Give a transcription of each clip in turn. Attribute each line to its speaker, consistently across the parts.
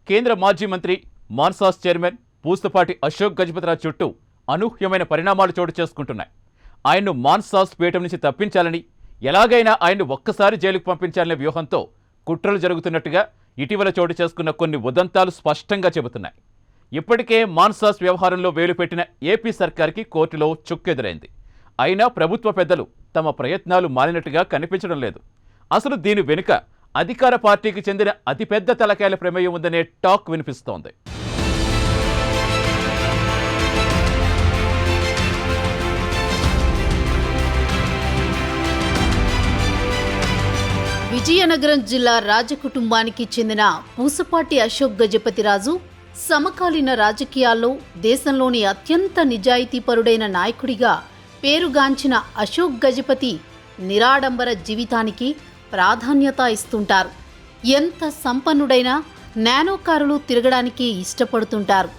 Speaker 1: కేంద్ర మాజీ మంత్రి మాన్సాస్ చైర్మన్ పూసపాటి అశోక్ గజపతిరాజు చుట్టూ అనూహ్యమైన పరిణామాలు చోటు చేసుకుంటున్నాయి. ఆయన్ను మాన్సాస్ పీఠం నుంచి తప్పించాలని, ఎలాగైనా ఆయన్ను ఒక్కసారి జైలుకు పంపించాలనే వ్యూహంతో కుట్రలు జరుగుతున్నట్టుగా ఇటీవల చోటు చేసుకున్న కొన్ని ఉదంతాలు స్పష్టంగా చెబుతున్నాయి. ఇప్పటికే మాన్సాస్ వ్యవహారంలో వేలు పెట్టిన ఏపీ సర్కార్కి కోర్టులో చుక్కెదురైంది. అయినా ప్రభుత్వ పెద్దలు తమ ప్రయత్నాలు మానినట్టుగా కనిపించడం లేదు. అసలు దీని వెనుక అధికార పార్టీకి చెందిన అతిపెద్ద తలకాయల ప్రమేయం ఉందనే టాక్ వినిపిస్తోంది.
Speaker 2: విజయనగరం జిల్లా రాజకుటుంబానికి చెందిన పూసపాటి అశోక్ గజపతిరాజు సమకాలీన రాజకీయాల్లో దేశంలోని అత్యంత నిజాయితీపరుడైన నాయకుడిగా పేరుగాంచిన అశోక్ గజపతి నిరాడంబర జీవితానికి ప్రాధాన్యత ఇస్తుంటారు. ఎంత సంపన్నుడైనా నానో కారులు తిరగడానికి ఇష్టపడుతుంటారు.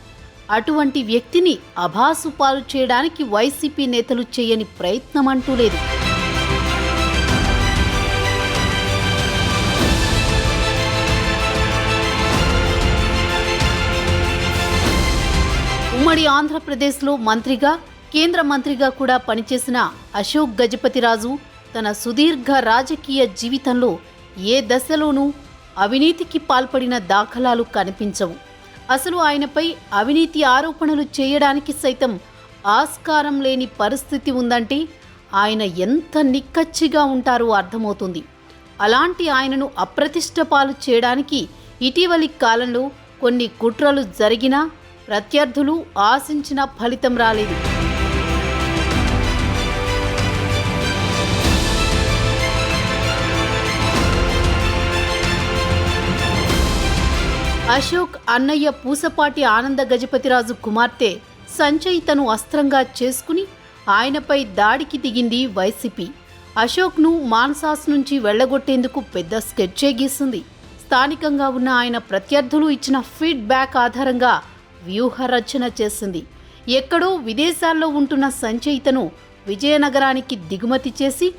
Speaker 2: అటువంటి వ్యక్తిని అభాసుపాలు చేయడానికి వైసీపీ నేతలు చేయని ప్రయత్నమంటూ లేదు. ఉమ్మడి ఆంధ్రప్రదేశ్లో మంత్రిగా, కేంద్ర మంత్రిగా కూడా పనిచేసిన అశోక్ గజపతిరాజు తన సుదీర్ఘ రాజకీయ జీవితంలో ఏ దశలోనూ అవినీతికి పాల్పడిన దాఖలాలు కనిపించవు. అసలు ఆయనపై అవినీతి ఆరోపణలు చేయడానికి సైతం ఆస్కారం లేని పరిస్థితి ఉందంటే ఆయన ఎంత నిక్కచ్చిగా ఉంటారో అర్థమవుతుంది. అలాంటి ఆయనను అప్రతిష్ట పాలు చేయడానికి ఇటీవలి కాలంలో కొన్ని కుట్రలు జరిగినా ప్రత్యర్థులు ఆశించిన ఫలితం రాలేదు. అశోక్ అన్నయ్య పూసపాటి ఆనంద గజపతిరాజు కుమార్తె సంచయితను అస్త్రంగా చేసుకుని ఆయనపై దాడికి దిగింది వైసీపీ. అశోక్ను మాన్సాస్ నుంచి వెళ్లగొట్టేందుకు పెద్ద స్కెచ్చే గీసింది. స్థానికంగా ఉన్న ఆయన ప్రత్యర్థులు ఇచ్చిన ఫీడ్బ్యాక్ ఆధారంగా వ్యూహ రచన చేసింది. ఎక్కడో విదేశాల్లో ఉంటున్న సంచయితను విజయనగరానికి దిగుమతి చేసి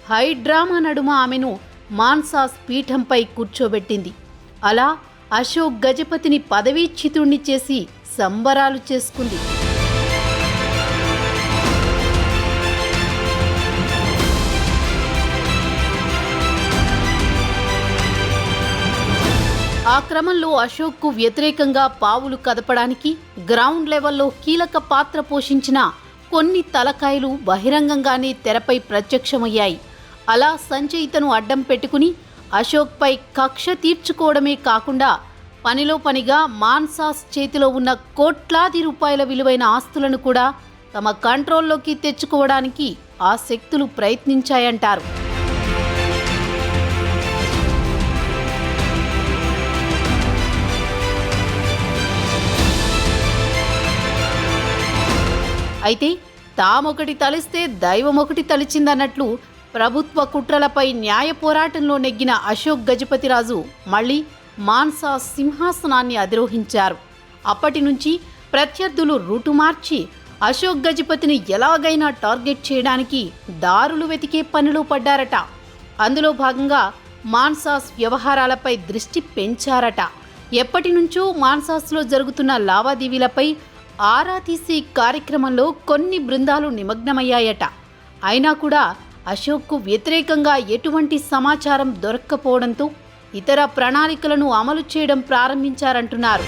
Speaker 2: హైడ్రామా నడుమ ఆమెను మాన్సాస్ పీఠంపై కూర్చోబెట్టింది. అలా అశోక్ గజపతిని పదవీచ్యుతుణ్ణి చేసి సంబరాలు చేసుకుంది. ఆ క్రమంలో అశోక్కు వ్యతిరేకంగా పావులు కదపడానికి గ్రౌండ్ లెవెల్లో కీలక పాత్ర పోషించిన కొన్ని తలకాయలు బహిరంగంగానే తెరపై ప్రత్యక్షమయ్యాయి. అలా సంచయితను అడ్డం పెట్టుకుని అశోక్పై కక్ష తీర్చుకోవడమే కాకుండా పనిలో పనిగా మాన్సాస్ చేతిలో ఉన్న కోట్లాది రూపాయల విలువైన ఆస్తులను కూడా తమ కంట్రోల్లోకి తెచ్చుకోవడానికి ఆ శక్తులు ప్రయత్నించాయంటారు. అయితే తామొకటి తలిస్తే దైవమొకటి తలిచిందన్నట్లు ప్రభుత్వ కుట్రలపై న్యాయ పోరాటంలో నెగ్గిన అశోక్ గజపతిరాజు మళ్లీ మాన్సాస్ సింహాసనాన్ని అధిరోహించారు. అప్పటి నుంచి ప్రత్యర్థులు రూటు మార్చి అశోక్ గజపతిని ఎలాగైనా టార్గెట్ చేయడానికి దారులు వెతికే పనిలో పడ్డారట. అందులో భాగంగా మాన్సాస్ వ్యవహారాలపై దృష్టి పెంచారట. ఎప్పటి నుంచో మాన్సాస్లో జరుగుతున్న లావాదేవీలపై ఆరా తీసే కార్యక్రమంలో కొన్ని బృందాలు నిమగ్నమయ్యాయట. అయినా కూడా అశోక్కు వ్యతిరేకంగా ఎటువంటి సమాచారం దొరక్కపోవడంతో ఇతర ప్రణాళికలను అమలు చేయడం ప్రారంభించారంటున్నారు.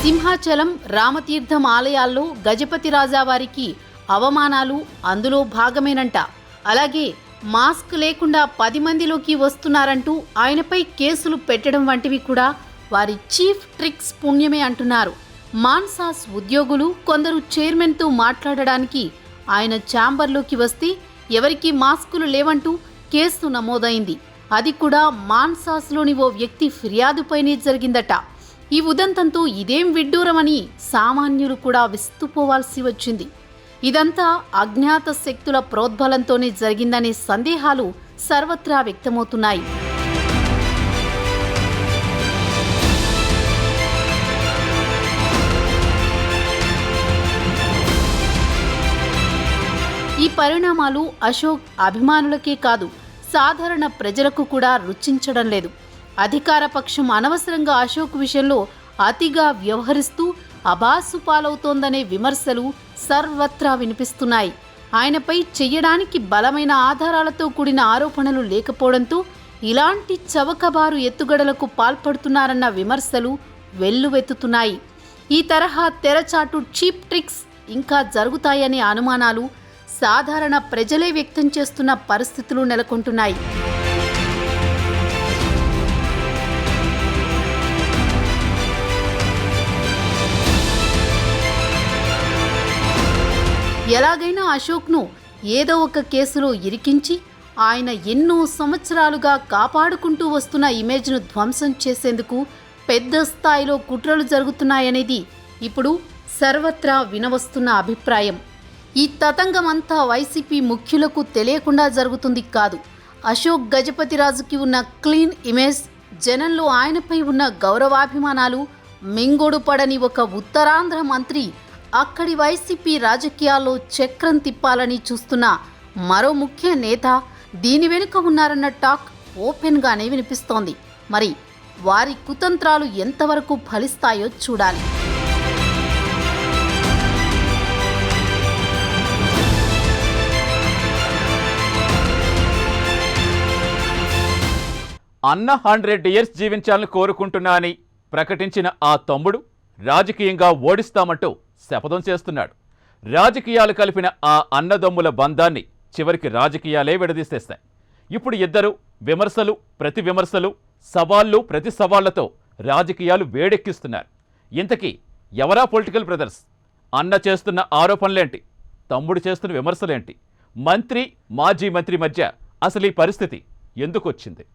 Speaker 2: సింహాచలం, రామతీర్థం ఆలయాల్లో గజపతి రాజావారికి అవమానాలు అందులో భాగమేనంట. అలాగే మాస్క్ లేకుండా 10 మందిలోకి వస్తున్నారంటూ ఆయనపై కేసులు పెట్టడం వంటివి కూడా వారి చీఫ్ ట్రిక్స్ పుణ్యమే అంటున్నారు. మాన్సాస్ ఉద్యోగులు కొందరు చైర్మన్తో మాట్లాడడానికి ఆయన ఛాంబర్లోకి వస్తే ఎవరికీ మాస్కులు లేవంటూ కేసు నమోదైంది. అది కూడా మాన్సాస్లోని ఓ వ్యక్తి ఫిర్యాదుపైనే జరిగిందట. ఈ ఉదంతంతో ఇదేం విడ్డూరమని సామాన్యులు కూడా విస్తుపోవాల్సి వచ్చింది. ఇదంతా అజ్ఞాత శక్తుల ప్రోద్బలంతోనే జరిగిందనే సందేహాలు సర్వత్రా వ్యక్తమవుతున్నాయి. ఈ పరిణామాలు అశోక్ అభిమానులకే కాదు సాధారణ ప్రజలకు కూడా రుచించడం లేదు. అధికార పక్షం అనవసరంగా అశోక్ విషయంలో అతిగా వ్యవహరిస్తూ అబాసు పాలవుతోందనే విమర్శలు సర్వత్రా వినిపిస్తున్నాయి. ఆయనపై చెయ్యడానికి బలమైన ఆధారాలతో కూడిన ఆరోపణలు లేకపోవడంతో ఇలాంటి చవకబారు ఎత్తుగడలకు పాల్పడుతున్నారన్న విమర్శలు వెల్లువెత్తుతున్నాయి. ఈ తరహా తెరచాటు చీప్ ట్రిక్స్ ఇంకా జరుగుతాయనే అనుమానాలు సాధారణ ప్రజలే వ్యక్తం చేస్తున్న పరిస్థితులు నెలకొంటున్నాయి. ఎలాగైనా అశోక్ను ఏదో ఒక కేసులో ఇరికించి ఆయన ఎన్నో సంవత్సరాలుగా కాపాడుకుంటూ వస్తున్న ఇమేజ్ను ధ్వంసం చేసేందుకు పెద్ద స్థాయిలో కుట్రలు జరుగుతున్నాయనేది ఇప్పుడు సర్వత్రా వినవస్తున్న అభిప్రాయం. ఈ తతంగమంతా వైసీపీ ముఖ్యులకు తెలియకుండా జరుగుతుంది కాదు. అశోక్ గజపతిరాజుకి ఉన్న క్లీన్ ఇమేజ్, జనంలో ఆయనపై ఉన్న గౌరవాభిమానాలు మింగొడు పడని ఒక ఉత్తరాంధ్ర మంత్రి అక్కడి వైసీపీ రాజకీయాల్లో చక్రం తిప్పాలని చూస్తున్న మరో ముఖ్య నేత దీని వెనుక ఉన్నారన్న టాక్ ఓపెన్గానే వినిపిస్తోంది. మరి వారి కుతంత్రాలు ఎంతవరకు ఫలిస్తాయో చూడాలి.
Speaker 1: అన్న 100 years జీవించాలని కోరుకుంటున్నా అని ప్రకటించిన ఆ తమ్ముడు రాజకీయంగా ఓడిస్తామంటూ శపథం చేస్తున్నాడు. రాజకీయాలు కలిపిన ఆ అన్నదమ్ముల బంధాన్ని చివరికి రాజకీయాలే విడదీసేస్తాయి. ఇప్పుడు ఇద్దరు విమర్శలు ప్రతి విమర్శలు, సవాళ్లు ప్రతి సవాళ్లతో రాజకీయాలు వేడెక్కిస్తున్నారు. ఇంతకీ ఎవరా పొలిటికల్ బ్రదర్స్? అన్న చేస్తున్న ఆరోపణలేంటి? తమ్ముడు చేస్తున్న విమర్శలేంటి? మంత్రి మాజీ మంత్రి మధ్య అసలు ఈ పరిస్థితి ఎందుకు వచ్చింది?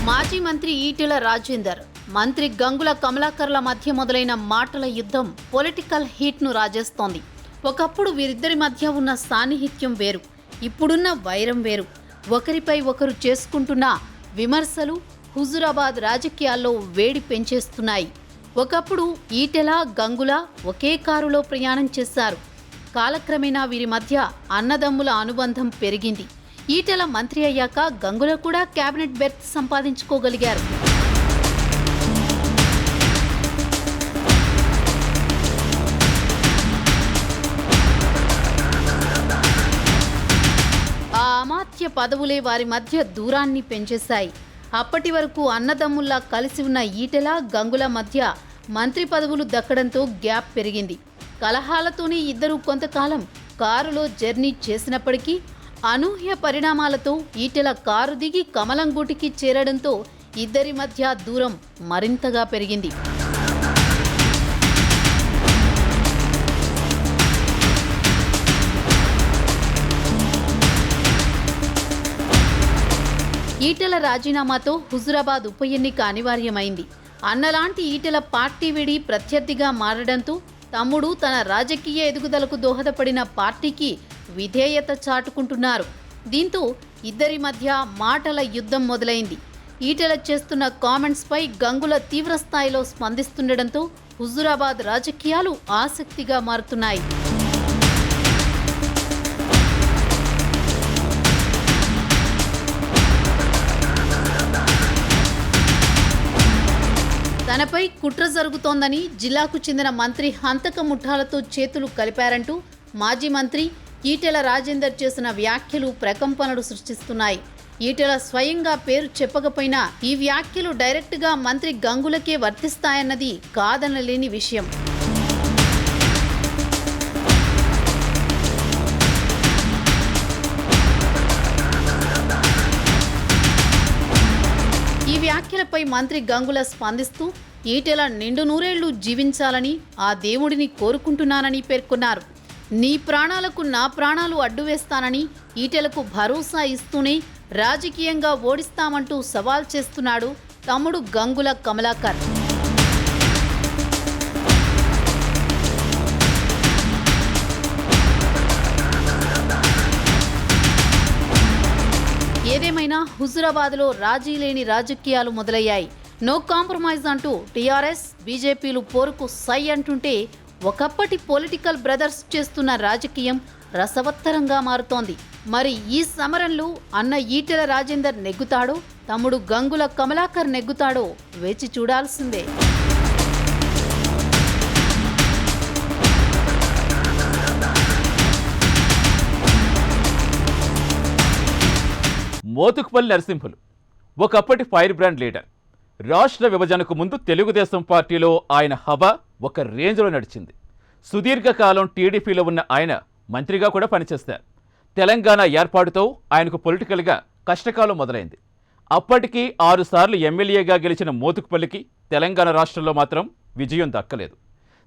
Speaker 2: మాజీ మంత్రి ఈటెల రాజేందర్, మంత్రి గంగుల కమలాకర్ల మధ్య మొదలైన మాటల యుద్ధం పొలిటికల్ హీట్ను రాజేస్తోంది. ఒకప్పుడు వీరిద్దరి మధ్య ఉన్న సాన్నిహిత్యం వేరు, ఇప్పుడున్న వైరం వేరు. ఒకరిపై ఒకరు చేసుకుంటున్న విమర్శలు హుజురాబాద్ రాజకీయాల్లో వేడి పెంచేస్తున్నాయి. ఒకప్పుడు ఈటెల గంగుల ఒకే కారులో ప్రయాణం చేశారు. కాలక్రమేణా వీరి మధ్య అన్నదమ్ముల అనుబంధం పెరిగింది. ఈటెల మంత్రి అయ్యాక గంగుల కూడా కేబినెట్ బెర్త్ సంపాదించుకోగలిగారు. ఆ అమాత్య పదవులే వారి మధ్య దూరాన్ని పెంచేశాయి. అప్పటి వరకు అన్నదమ్ముల్లా కలిసి ఉన్న ఈటెల గంగుల మధ్య మంత్రి పదవులు దక్కడంతో గ్యాప్ పెరిగింది. కలహాలతోనే ఇద్దరు కొంతకాలం కారులో జర్నీ చేసినప్పటికీ అనూహ్య పరిణామాలతో ఈటెల కారు దిగి కమలంగూటికి చేరడంతో ఇద్దరి మధ్య దూరం మరింతగా పెరిగింది. ఈటెల రాజీనామాతో హుజురాబాద్ ఉప ఎన్నిక అనివార్యమైంది. అన్నలాంటి ఈటెల పార్టీ విడి ప్రత్యర్థిగా మారడంతో తమ్ముడు తన రాజకీయ ఎదుగుదలకు దోహదపడిన పార్టీకి విధేయత చాటుకుంటున్నారు. దీంతో ఇద్దరి మధ్య మాటల యుద్ధం మొదలైంది. ఈటెల చేస్తున్న కామెంట్స్పై గంగుల తీవ్రస్థాయిలో స్పందిస్తుండడంతో హుజురాబాద్ రాజకీయాలు ఆసక్తిగా మారుతున్నాయి. తనపై కుట్ర జరుగుతోందని జిల్లాకు చెందిన మంత్రి హంతక ముఠాలతో చేతులు కలిపారంటూ మాజీ మంత్రి ఈటెల రాజేందర్ చేసిన వ్యాఖ్యలు ప్రకంపనలు సృష్టిస్తున్నాయి. ఈటెల స్వయంగా పేరు చెప్పకపోయినా ఈ వ్యాఖ్యలు డైరెక్ట్గా మంత్రి గంగులకే వర్తిస్తాయన్నది కాదనలేని విషయం. ఈ వ్యాఖ్యలపై మంత్రి గంగుల స్పందిస్తూ ఈటెల నిండు నూరేళ్లు జీవించాలని ఆ దేవుడిని కోరుకుంటున్నానని పేర్కొన్నారు. నీ ప్రాణాలకు నా ప్రాణాలు అడ్డు వేస్తానని ఈటెలకు భరోసా ఇస్తూనే రాజకీయంగా ఓడిస్తామంటూ సవాల్ చేస్తున్నాడు తమ్ముడు గంగుల కమలాకర్. ఏదేమైనా హుజురాబాద్లో రాజీ లేని రాజకీయాలు మొదలయ్యాయి. నో కాంప్రమైజ్ అంటూ టీఆర్ఎస్ బీజేపీలు పోరుకు సై అంటుంటే ఒకప్పటి పొలిటికల్ బ్రదర్స్ చేస్తున్న రాజకీయం రసవత్తరంగా మారుతోంది. మరి ఈ సమరంలో అన్న ఈటెల రాజేందర్ నెగ్గుతాడో, తమ్ముడు గంగుల కమలాకర్ నెగ్గుతాడో వేచి చూడాల్సిందే.
Speaker 1: మోతుకుపల్లి నరసింహులు ఒకప్పటి ఫైర్ బ్రాండ్ లీడర్. రాష్ట్ర విభజనకు ముందు తెలుగుదేశం పార్టీలో ఆయన హవా ఒక రేంజ్లో నడిచింది. సుదీర్ఘకాలం టీడీపీలో ఉన్న ఆయన మంత్రిగా కూడా పనిచేశారు. తెలంగాణ ఏర్పాటుతో ఆయనకు పొలిటికల్గా కష్టకాలం మొదలైంది. అప్పటికి 6 సార్లు ఎమ్మెల్యేగా గెలిచిన మోతుకుపల్లికి తెలంగాణ రాష్ట్రంలో మాత్రం విజయం దక్కలేదు.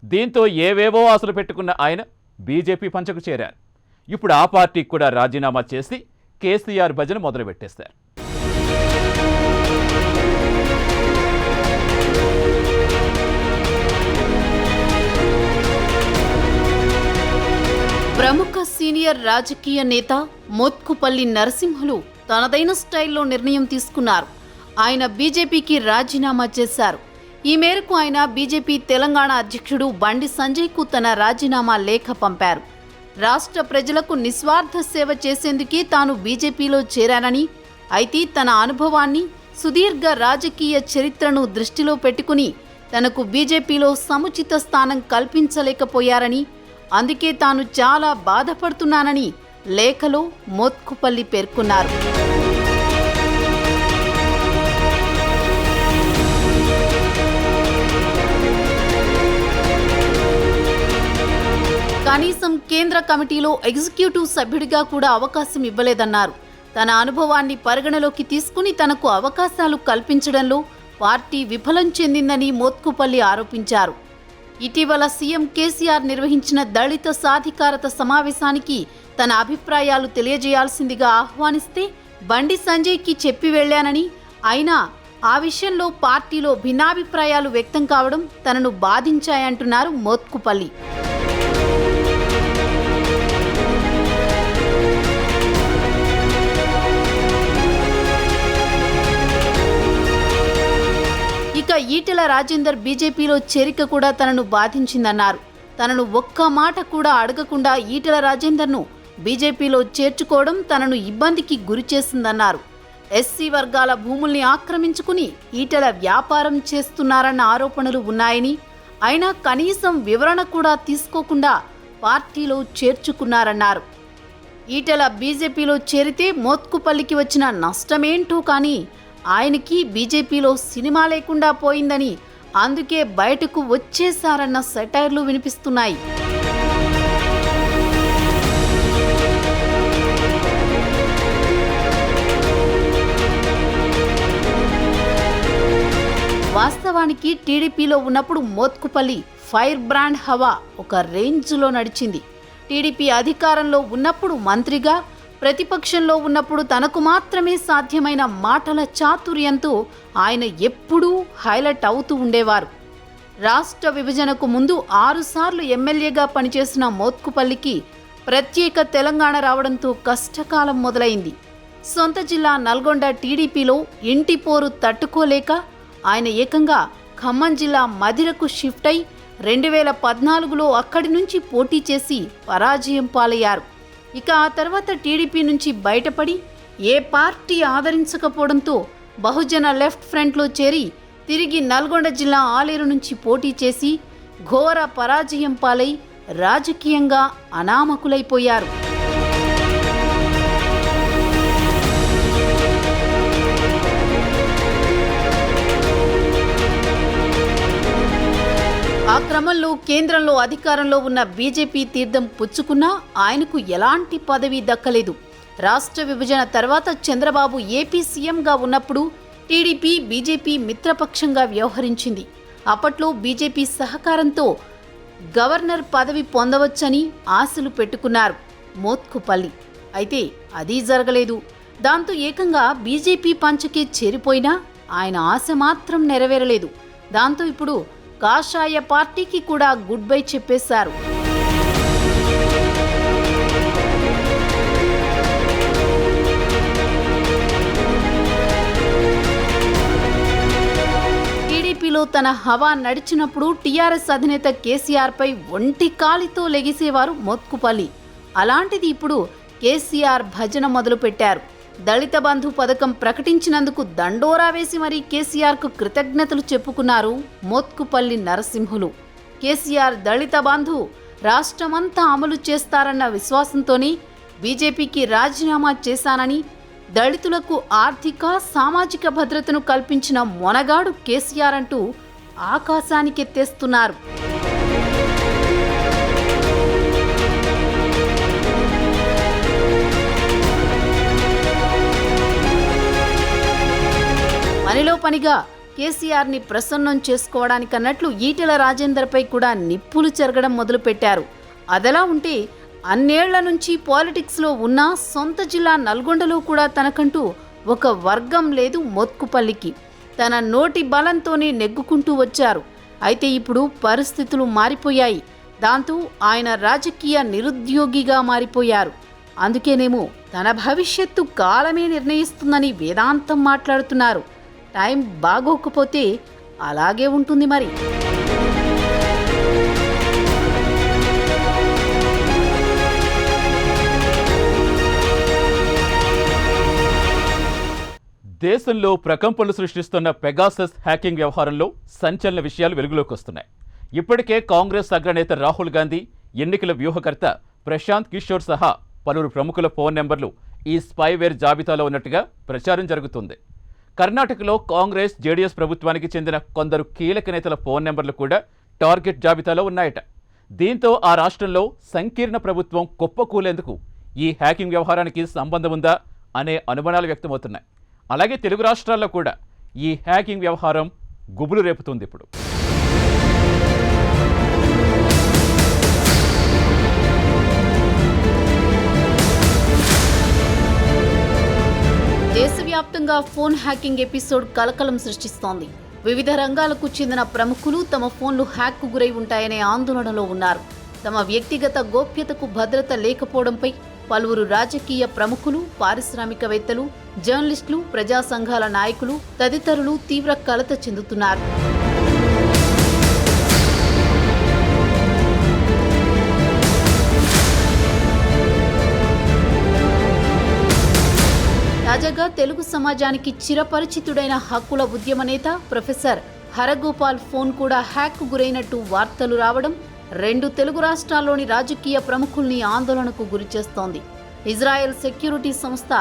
Speaker 1: దీంతో ఏవేవో ఆశలు పెట్టుకున్న ఆయన బీజేపీ పంచకు చేరారు. ఇప్పుడు ఆ పార్టీకి కూడా రాజీనామా చేసి కేసీఆర్ భజన మొదలుపెట్టేశారు.
Speaker 2: ప్రముఖ సీనియర్ రాజకీయ నేత మోత్కుపల్లి నరసింహులు తనదైన స్టైల్లో నిర్ణయం తీసుకున్నారు. ఆయన బీజేపీకి రాజీనామా చేశారు. ఈ మేరకు ఆయన బీజేపీ తెలంగాణ అధ్యక్షుడు బండి సంజయ్కు తన రాజీనామా లేఖ పంపారు. రాష్ట్ర ప్రజలకు నిస్వార్థ సేవ చేసేందుకే తాను బీజేపీలో చేరానని, అయితే తన అనుభవాన్ని, సుదీర్ఘ రాజకీయ చరిత్రను దృష్టిలో పెట్టుకుని తనకు బీజేపీలో సముచిత స్థానం కల్పించలేకపోయారని, అందుకే తాను చాలా బాధపడుతున్నానని లేఖలో మోత్కుపల్లి పేర్కొన్నారు. కనీసం కేంద్ర కమిటీలో ఎగ్జిక్యూటివ్ సభ్యుడిగా కూడా అవకాశం ఇవ్వలేదన్నారు. తన అనుభవాన్ని పరిగణలోకి తీసుకుని తనకు అవకాశాలు కల్పించడంలో పార్టీ విఫలం చెందిందని మోత్కుపల్లి ఆరోపించారు. ఇటీవల సీఎం కేసీఆర్ నిర్వహించిన దళిత సాధికారత సమావేశానికి తన అభిప్రాయాలు తెలియజేయాల్సిందిగా ఆహ్వానిస్తే బండి సంజయ్కి చెప్పి వెళ్లానని, అయినా ఆ విషయంలో పార్టీలో భిన్నాభిప్రాయాలు వ్యక్తం కావడం తనను బాధించాయంటున్నారు మోత్కుపల్లి. ఇక ఈటెల రాజేందర్ బీజేపీలో చేరిక కూడా తనను బాధించిందన్నారు. తనను ఒక్క మాట కూడా అడగకుండా ఈటెల రాజేందర్ను బీజేపీలో చేర్చుకోవడం తనను ఇబ్బందికి గురిచేసిందన్నారు. ఎస్సీ వర్గాల భూముల్ని ఆక్రమించుకుని ఈటెల వ్యాపారం చేస్తున్నారన్న ఆరోపణలు ఉన్నాయని, అయినా కనీసం వివరణ కూడా తీసుకోకుండా పార్టీలో చేర్చుకున్నారన్నారు. ఈటెల బీజేపీలో చేరితే మోత్కుపల్లికి వచ్చిన నష్టమేంటో కానీ ఆయనకి బీజేపీలో సినిమా లేకుండా పోయిందని, అందుకే బయటకు వచ్చేశారన్న సెటైర్లు వినిపిస్తున్నాయి. వాస్తవానికి టీడీపీలో ఉన్నప్పుడు మోత్కుపల్లి ఫైర్ బ్రాండ్ హవా ఒక రేంజ్లో నడిచింది. టీడీపీ అధికారంలో ఉన్నప్పుడు మంత్రిగా, ప్రతిపక్షంలో ఉన్నప్పుడు తనకు మాత్రమే సాధ్యమైన మాటల చాతుర్యంతో ఆయన ఎప్పుడూ హైలైట్ అవుతూ ఉండేవారు. రాష్ట్ర విభజనకు ముందు 6 సార్లు ఎమ్మెల్యేగా పనిచేసిన మోత్కుపల్లికి ప్రత్యేక తెలంగాణ రావడంతో కష్టకాలం మొదలైంది. సొంత జిల్లా నల్గొండ టీడీపీలో ఇంటి పోరు తట్టుకోలేక ఆయన ఏకంగా ఖమ్మం జిల్లా మధిరకు షిఫ్ట్ అయి 2014లో అక్కడి నుంచి పోటీ చేసి పరాజయం పాలయ్యారు. ఇక ఆ తర్వాత టీడీపీ నుంచి బయటపడి ఏ పార్టీ ఆదరించకపోవడంతో బహుజన లెఫ్ట్ ఫ్రంట్లో చేరి తిరిగి నల్గొండ జిల్లా ఆలేరు నుంచి పోటీ చేసి ఘోర పరాజయం పాలై రాజకీయంగా అనామకులైపోయారు. ఆ క్రమంలో కేంద్రంలో అధికారంలో ఉన్న బీజేపీ తీర్థం పుచ్చుకున్నా ఆయనకు ఎలాంటి పదవి దక్కలేదు. రాష్ట్ర విభజన తర్వాత చంద్రబాబు ఏపీ సీఎంగా ఉన్నప్పుడు టీడీపీ బీజేపీ మిత్రపక్షంగా వ్యవహరించింది. అప్పట్లో బీజేపీ సహకారంతో గవర్నర్ పదవి పొందవచ్చని ఆశలు పెట్టుకున్నారు మోత్కుపల్లి. అయితే అది జరగలేదు. దాంతో ఏకంగా బీజేపీ పంచకే చేరిపోయినా ఆయన ఆశ మాత్రం నెరవేరలేదు. దాంతో ఇప్పుడు కాషాయ పార్టీకి కూడా గుడ్ బై చెప్పేశారు. పార్టీలో తన హవా నడిచినప్పుడు టీఆర్ఎస్ అధినేత కేసీఆర్పై ఒంటి కాలితో లెగిసేవారు మోత్కుపల్లి. అలాంటిది ఇప్పుడు కేసీఆర్ భజన మొదలుపెట్టారు. దళిత బంధు పథకం ప్రకటించినందుకు దండోరా వేసి మరీ కేసీఆర్కు కృతజ్ఞతలు చెప్పుకున్నారు మోత్కుపల్లి నరసింహులు. కేసీఆర్ దళిత బంధు రాష్ట్రమంతా అమలు చేస్తారన్న విశ్వాసంతోనే బీజేపీకి రాజీనామా చేశానని, దళితులకు ఆర్థిక సామాజిక భద్రతను కల్పించిన మొనగాడు కేసీఆర్ అంటూ ఆకాశానికెత్తేస్తున్నారు. పనిలో పనిగా కేసీఆర్ని ప్రసన్నం చేసుకోవడానికన్నట్లు ఈటెల రాజేందర్పై కూడా నిప్పులు చెరగడం మొదలుపెట్టారు. అదలా ఉంటే అన్నేళ్ల నుంచి పాలిటిక్స్లో ఉన్న సొంత జిల్లా నల్గొండలో కూడా తనకంటూ ఒక వర్గం లేదు మోత్కుపల్లికి. తన నోటి బలంతోనే నెగ్గుకుంటూ వచ్చారు. అయితే ఇప్పుడు పరిస్థితులు మారిపోయాయి. దాంతో ఆయన రాజకీయ నిరుద్యోగిగా మారిపోయారు. అందుకేనేమో తన భవిష్యత్తు కాలమే నిర్ణయిస్తుందని వేదాంతం మాట్లాడుతున్నారు. టైం బాగోకపోతే అలాగే ఉంటుంది మరి.
Speaker 1: దేశంలో ప్రకంపనలు సృష్టిస్తున్న పెగాసస్ హ్యాకింగ్ వ్యవహారంలో సంచలన విషయాలు వెలుగులోకి వస్తున్నాయి. ఇప్పటికే కాంగ్రెస్ అగ్రనేత రాహుల్ గాంధీ, ఎన్నికల వ్యూహకర్త ప్రశాంత్ కిషోర్ సహా పలువురు ప్రముఖుల ఫోన్ నెంబర్లు ఈ స్పైవేర్ జాబితాలో ఉన్నట్టుగా ప్రచారం జరుగుతుంది. కర్ణాటకలో కాంగ్రెస్, జేడీఎస్ ప్రభుత్వానికి చెందిన కొందరు కీలక నేతల ఫోన్ నెంబర్లు కూడా టార్గెట్ జాబితాలో ఉన్నాయట. దీంతో ఆ రాష్ట్రంలో సంకీర్ణ ప్రభుత్వం కుప్పకూలేందుకు ఈ హ్యాకింగ్ వ్యవహారానికి సంబంధం ఉందా అనే అనుమానాలు వ్యక్తమవుతున్నాయి. అలాగే తెలుగు రాష్ట్రాల్లో కూడా ఈ హ్యాకింగ్ వ్యవహారం గుబులు రేపుతుంది. ఇప్పుడు
Speaker 2: దేశవ్యాప్తంగా ఫోన్ హ్యాకింగ్ ఎపిసోడ్ కలకలం సృష్టిస్తోంది. వివిధ రంగాలకు చెందిన ప్రముఖులు తమ ఫోన్లు హ్యాక్కు గురై ఉంటాయనే ఆందోళనలో ఉన్నారు. తమ వ్యక్తిగత గోప్యతకు భద్రత లేకపోవడంపై పలువురు రాజకీయ ప్రముఖులు, పారిశ్రామికవేత్తలు, జర్నలిస్టులు, ప్రజా సంఘాల నాయకులు తదితరులు తీవ్ర కలత చెందుతున్నారు. తాజాగా తెలుగు సమాజానికి చిరపరిచితుడైన హక్కుల ఉద్యమ నేత ప్రొఫెసర్ హరగోపాల్ ఫోన్ కూడా హ్యాక్కు గురైనట్టు వార్తలు రావడం రెండు తెలుగు రాష్ట్రాల్లోని రాజకీయ ప్రముఖుల్ని ఆందోళనకు గురిచేస్తోంది. ఇజ్రాయెల్ సెక్యూరిటీ సంస్థ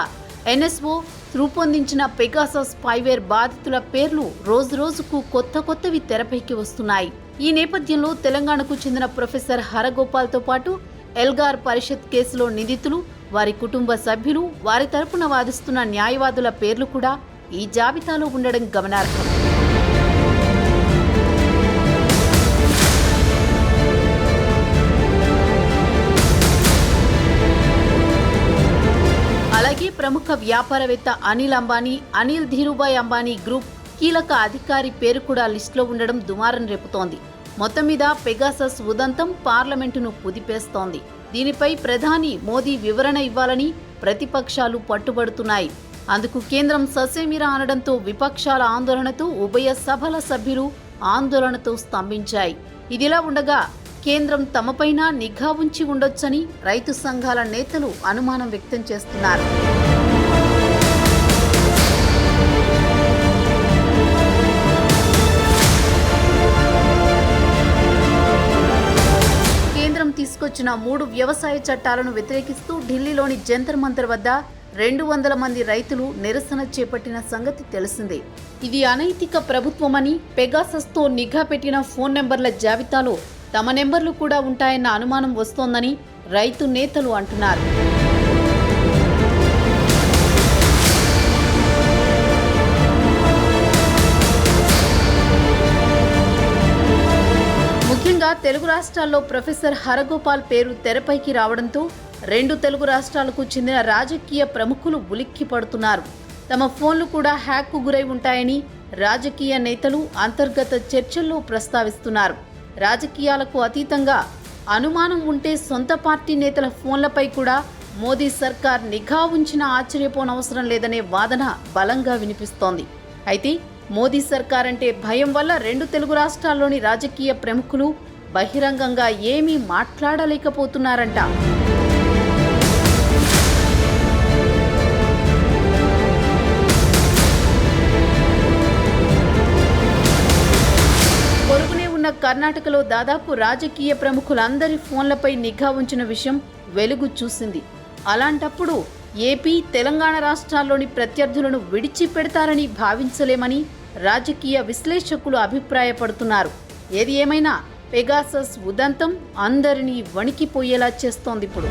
Speaker 2: ఎన్ఎస్ఓ రూపొందించిన పెగాసస్ స్పైవేర్ బాధితుల పేర్లు రోజురోజుకు కొత్తవి తెరపైకి వస్తున్నాయి. ఈ నేపథ్యంలో తెలంగాణకు చెందిన ప్రొఫెసర్ హరగోపాల్తో పాటు ఎల్గార్ పరిషత్ కేసులో నిందితులు, వారి కుటుంబ సభ్యులు, వారి తరపున వాదిస్తున్న న్యాయవాదుల పేర్లు కూడా ఈ జాబితాలో ఉండడం గమనార్హం. అలాగే ప్రముఖ వ్యాపారవేత్త అనిల్ అంబానీ, అనిల్ ధీరుభాయ్ అంబానీ గ్రూప్ కీలక అధికారి పేరు కూడా లిస్టులో ఉండడం దుమారం రేపుతోంది. మొత్తం మీద పెగాసస్ ఉదంతం పార్లమెంటును కుదిపేస్తోంది. దీనిపై ప్రధాని మోదీ వివరణ ఇవ్వాలని ప్రతిపక్షాలు పట్టుబడుతున్నాయి. అందుకు కేంద్రం ససేమిరా అనడంతో విపక్షాల ఆందోళనతో ఉభయ సభల సభ్యులు ఆందోళనతో స్తంభించాయి. ఇదిలా ఉండగా కేంద్రం తమపైన నిఘా ఉంచి ఉండొచ్చని రైతు సంఘాల నేతలు అనుమానం వ్యక్తం చేస్తున్నారు. కేంద్రం తీసుకొచ్చిన 3 వ్యవసాయ చట్టాలను వ్యతిరేకిస్తూ ఢిల్లీలోని జంతర్ మంతర్ వద్ద 200 మంది రైతులు నిరసన చేపట్టిన సంగతి తెలిసిందే. ఇది అనైతిక ప్రభుత్వమని, పెగాసస్తో నిఘా పెట్టిన ఫోన్ నెంబర్ల జాబితాలో తమ నెంబర్లు కూడా ఉంటాయన్న అనుమానం వస్తోందని రైతు నేతలు అంటున్నారు. ముఖ్యంగా తెలుగు రాష్ట్రాల్లో ప్రొఫెసర్ హరగోపాల్ పేరు తెరపైకి రావడంతో 2 తెలుగు రాష్ట్రాలకు చెందిన రాజకీయ ప్రముఖులు ఉలిక్కి పడుతున్నారు. తమ ఫోన్లు కూడా హ్యాక్కు గురై ఉంటాయని రాజకీయ నేతలు అంతర్గత చర్చల్లో ప్రస్తావిస్తున్నారు. రాజకీయాలకు అతీతంగా అనుమానం ఉంటే సొంత పార్టీ నేతల ఫోన్లపై కూడా మోదీ సర్కార్ నిఘా ఉంచిన ఆశ్చర్యపోనవసరం లేదనే వాదన బలంగా వినిపిస్తోంది. అయితే మోదీ సర్కార్ అంటే భయం వల్ల రెండు తెలుగు రాష్ట్రాల్లోని రాజకీయ ప్రముఖులు బహిరంగంగా ఏమీ మాట్లాడలేకపోతున్నారంట. పొరుగునే ఉన్న కర్ణాటకలో దాదాపు రాజకీయ ప్రముఖులందరి ఫోన్లపై నిఘా ఉంచిన విషయం వెలుగు చూసింది. అలాంటప్పుడు ఏపీ, తెలంగాణ రాష్ట్రాల్లోని ప్రత్యర్థులను విడిచిపెడతారని భావించలేమని రాజకీయ విశ్లేషకులు అభిప్రాయపడుతున్నారు. ఏది ఏమైనా పెగాసస్ ఉదంతం అందరినీ వణికిపోయేలా చేస్తోంది ఇప్పుడు.